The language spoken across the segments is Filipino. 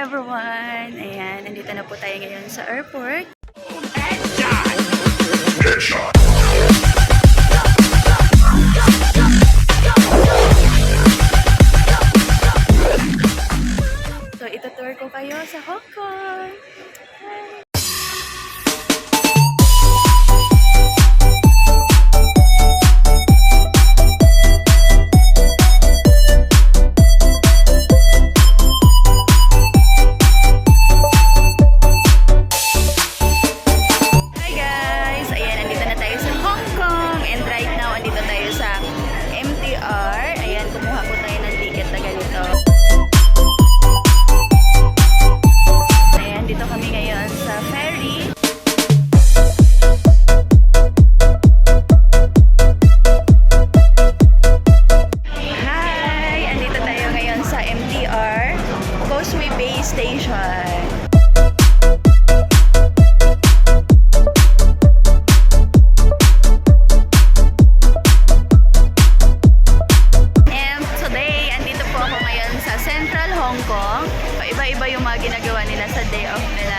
everyone! Ayan, nandito na po tayo ngayon sa airport. So, itutour ko kayo sa Hong Kong. Station. And today, andito po ako ngayon sa Central Hong Kong. Iba-iba yung mga ginagawa nila sa day off nila.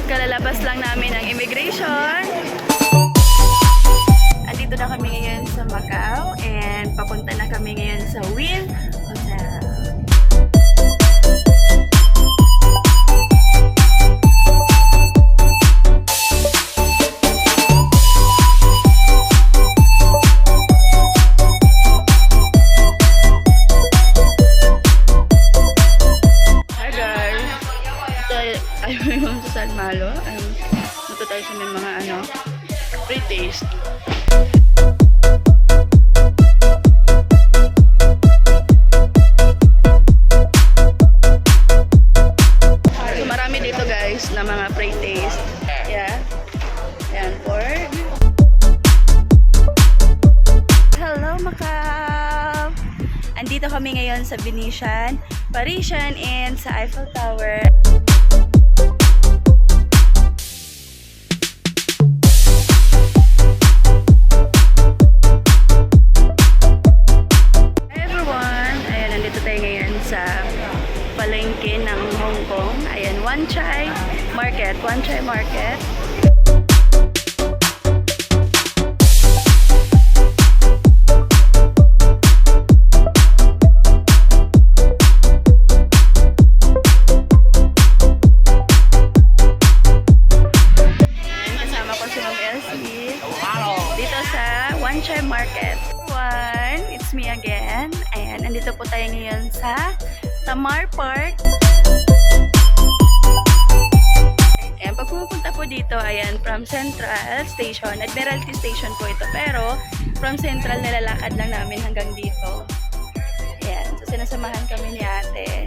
Kalalabas lang namin ang immigration. Andito na kami ngayon sa Macau and papunta na kami ngayon sa Wynn Hotel. Ayaw yung sa San Malo. Ito tayo sa may mga pre-taste. So marami dito guys na mga pre-taste. Yeah. Ayan, pork. Hello Macau! Andito kami ngayon sa Venetian, Parisian, and sa Eiffel Tower. Sa palengke ng Hong Kong. Ayan, Wan Chai Market. Wan Chai Market. Kasama ko si Ma'am Elsie. Dito sa Wan Chai Market. It's me again. Ayan, nandito po tayo ngayon sa Tamar Park. Ayan, pag pupunta po dito, ayan, from Central Station, Admiralty Station po ito, pero from Central nilalakad lang namin hanggang dito. Ayan, so sinasamahan kami ni ate.